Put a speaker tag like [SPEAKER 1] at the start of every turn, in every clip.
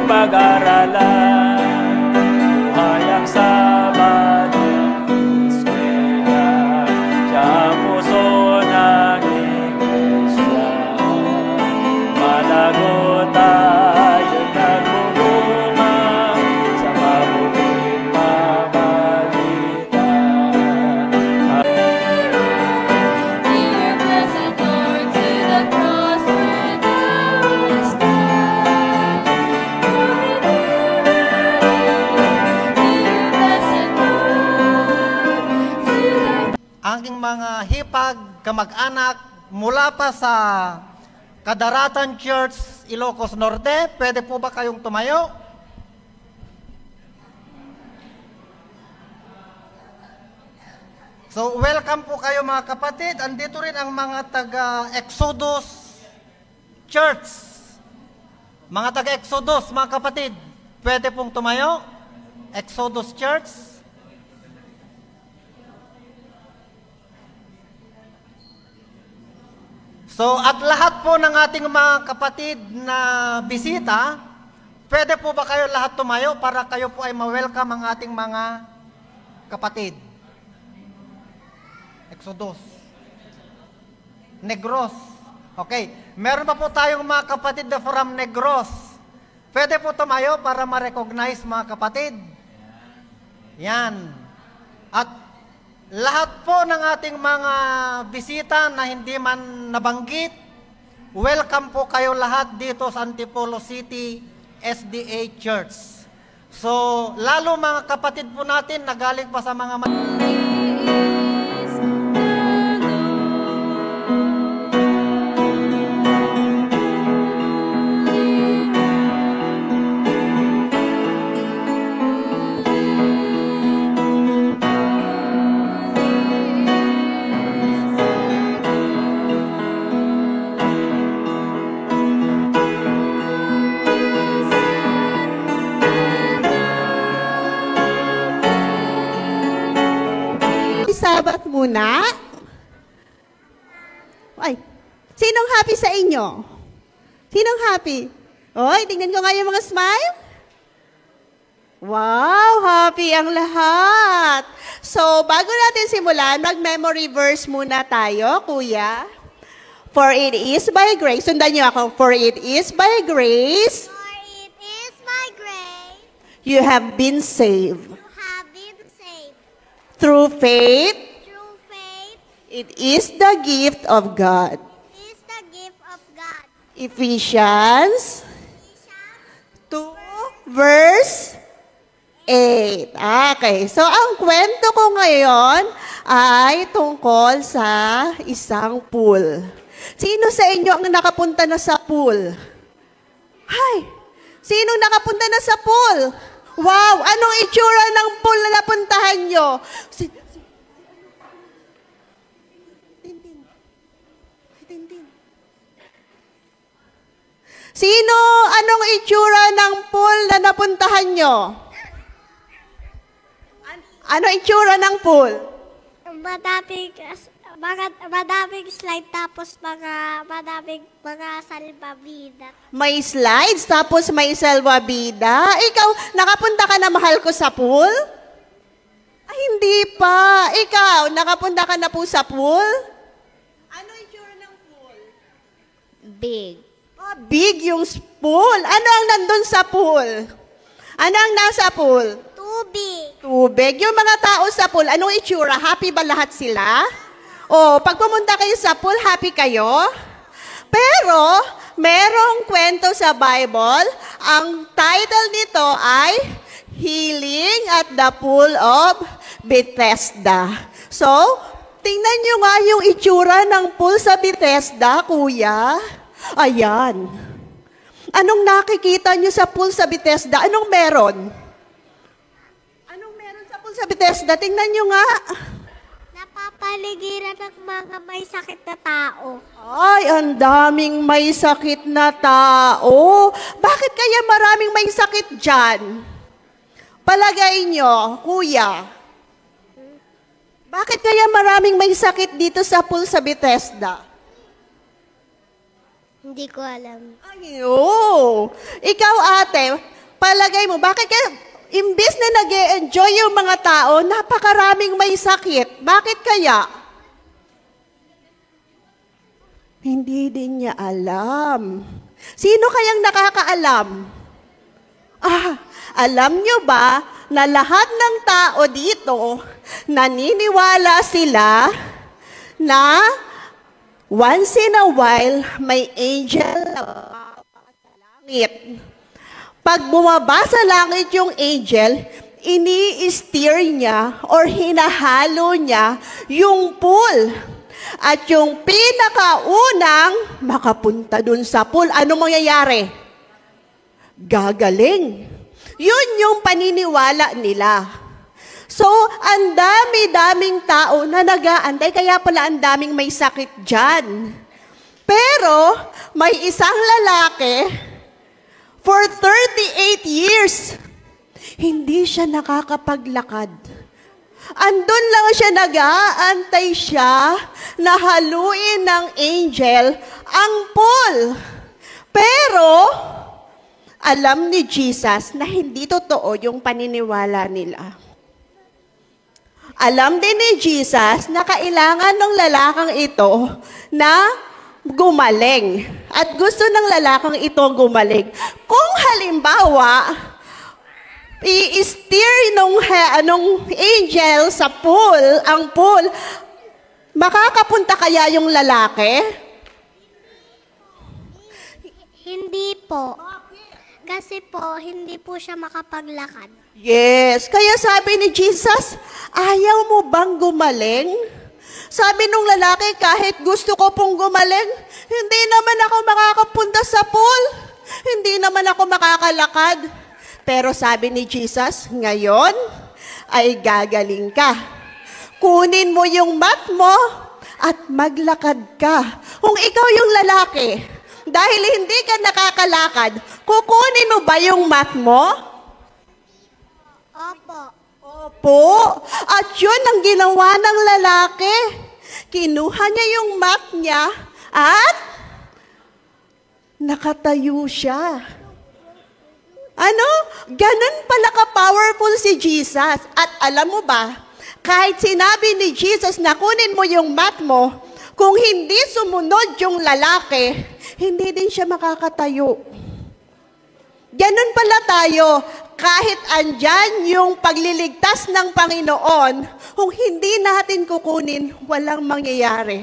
[SPEAKER 1] pag-aralan, buhay ang Sabado, eskwela, siya ang puso ng iglesia. Malago tayo nagbubunga sa mabuting mabalita.
[SPEAKER 2] Dear blessed Lord, to the cross where thou hast died. Glory, dear blessed Lord, to the
[SPEAKER 3] Aking mga hipag, kamag-anak, mula pa sa Kadaratan Church, Ilocos Norte, pwede po ba kayong tumayo? So, welcome po kayo mga kapatid. Andito rin ang mga taga-Exodus Church. Mga taga-Exodus, mga kapatid, pwede pong tumayo? Exodus Church. So, at lahat po ng ating mga kapatid na bisita, pwede po ba kayo lahat tumayo para kayo po ay ma-welcome ang ating mga kapatid? Exodus. Negros. Okay. Meron pa po tayong mga kapatid na from Negros. Pwede po tumayo para ma-recognize mga kapatid. Yan. At lahat po ng ating mga bisita na hindi man nabanggit, welcome po kayo lahat dito sa Antipolo City SDA Church. So, lalo mga kapatid po natin na galing pa sa mga
[SPEAKER 4] Sabat muna. Ay, sinong happy sa inyo? Sinong happy? Oy, tingnan ko nga yung mga smile. Wow, happy ang lahat. So, bago natin simulan, mag-memory verse muna tayo, kuya. For it is by grace. Sundan niyo ako. For it is by grace.
[SPEAKER 5] For it is by grace
[SPEAKER 4] You have been saved.
[SPEAKER 5] you have been saved.
[SPEAKER 4] Through faith,
[SPEAKER 5] Through faith
[SPEAKER 4] it is the gift of God.
[SPEAKER 5] is the gift of God.
[SPEAKER 4] Ephesians
[SPEAKER 5] Ephesians
[SPEAKER 4] 2 verse 8. Okay, so ang kwento ko ngayon ay tungkol sa isang pool. Sino sa inyo ang nakapunta na sa pool? Hay! Sinong nakapunta na sa pool? Wow! Anong itsura ng pool na napuntahan nyo? Sino? Anong itsura ng pool na napuntahan nyo? Ano itsura ng pool?
[SPEAKER 5] Madaming slide tapos madaming mga salbabida.
[SPEAKER 4] May slides, tapos may salwabida. Ikaw, nakapunta ka na mahal ko sa pool? Ay, hindi pa. Ikaw, nakapunta ka na po sa pool? Ano itsura ng pool?
[SPEAKER 5] Big.
[SPEAKER 4] Oh, big yung pool. Ano ang nandun sa pool? Ano ang nasa pool?
[SPEAKER 5] Tubig.
[SPEAKER 4] Tubig. Yung mga tao sa pool, anong itsura? Happy ba lahat sila? O, pag pumunta kayo sa pool, happy kayo? Pero, merong kwento sa Bible, ang title nito ay Healing at the Pool of Bethesda. So, tingnan nyo nga yung itsura ng pool sa Bethesda, kuya. Ayan. Anong nakikita nyo sa pool sa Bethesda? Anong meron? Anong meron sa pool sa Bethesda? Tingnan nyo nga.
[SPEAKER 5] Napapaligiran ng mga may sakit na tao.
[SPEAKER 4] Ay, ang daming may sakit na tao. Bakit kaya maraming may sakit dyan? Palagay nyo, kuya. Bakit kaya maraming may sakit dito sa pool sa Bethesda?
[SPEAKER 5] Hindi ko alam.
[SPEAKER 4] Ay, oh. Ikaw, ate, Palagay mo, bakit kaya, imbis na nag-e-enjoy yung mga tao, napakaraming may sakit. Bakit kaya? Hindi din niya alam. Sino kayang nakakaalam? Alam niyo ba na lahat ng tao dito, naniniwala sila na once in a while, may angel na sa langit. Pag bumaba sa langit yung angel, ini-steer niya or hinahalo niya yung pool. At yung pinakaunang makapunta dun sa pool, ano mangyayari? Gagaling. Yun yung paniniwala nila. So, ang dami-daming tao na nag-aantay, kaya pala ang daming may sakit dyan. Pero, may isang lalaki, for 38 years, hindi siya nakakapaglakad. Andun lang siya, nag-aantay siya na haluin ng angel ang pool. Pero, alam ni Jesus na hindi totoo yung paniniwala nila. Alam din ni Jesus na kailangan ng lalakang ito na gumaling. At gusto ng lalakang ito gumaling. Kung halimbawa, i-steer nung angel sa pool, ang pool, makakapunta kaya yung lalaki?
[SPEAKER 5] Hindi po. Kasi po, hindi po siya makapaglakad.
[SPEAKER 4] Yes. Kaya sabi ni Jesus, ayaw mo bang gumaling? Sabi nung lalaki, kahit gusto ko pong gumaling, hindi naman ako makakapunta sa pool. Hindi naman ako makakalakad. Pero sabi ni Jesus, ngayon ay gagaling ka. Kunin mo yung mat mo at maglakad ka. Kung ikaw yung lalaki, dahil hindi ka nakakalakad, kukunin mo ba yung mat mo?
[SPEAKER 5] Opo.
[SPEAKER 4] Opo. At yun ang ginawa ng lalaki. Kinuha niya yung mat niya at nakatayo siya. Ano? Ganun pala ka-powerful si Jesus. At alam mo ba, kahit sinabi ni Jesus na kunin mo yung mat mo, kung hindi sumunod yung lalaki, hindi din siya makakatayo. Ganun pala tayo, kahit andyan yung pagliligtas ng Panginoon, kung hindi natin kukunin, walang mangyayari.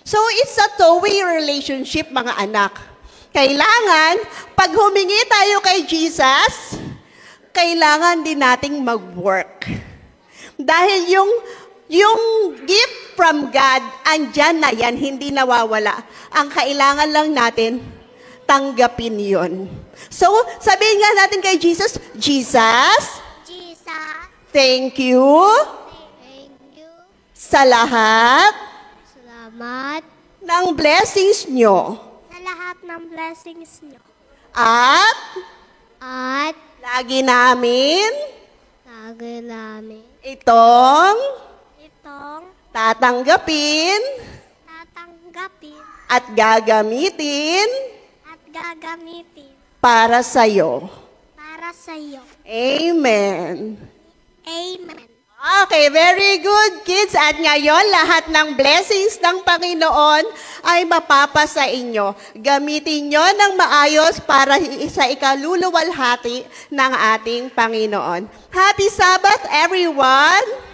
[SPEAKER 4] So it's a two-way relationship, mga anak. Kailangan, pag humingi tayo kay Jesus, kailangan din nating mag-work. Dahil yung gift from God, andyan na yan, hindi nawawala. Ang kailangan lang natin, tanggapin yon. So, sabihin nga natin kay Jesus, Jesus, thank you
[SPEAKER 5] Thank you.
[SPEAKER 4] sa lahat
[SPEAKER 5] Salamat
[SPEAKER 4] ng blessings nyo.
[SPEAKER 5] sa lahat ng blessings niyo.
[SPEAKER 4] At
[SPEAKER 5] At
[SPEAKER 4] lagi namin
[SPEAKER 5] lagi namin
[SPEAKER 4] itong
[SPEAKER 5] itong
[SPEAKER 4] tatanggapin
[SPEAKER 5] tatanggapin
[SPEAKER 4] at gagamitin
[SPEAKER 5] at gagamitin
[SPEAKER 4] para sa'yo.
[SPEAKER 5] para sa iyo.
[SPEAKER 4] Amen.
[SPEAKER 5] Amen.
[SPEAKER 4] Okay, very good, kids. At ngayon, lahat ng blessings ng Panginoon ay mapapasa inyo. Gamitin nyo ng maayos para sa ikaluluwalhati ng ating Panginoon. Happy Sabbath, everyone!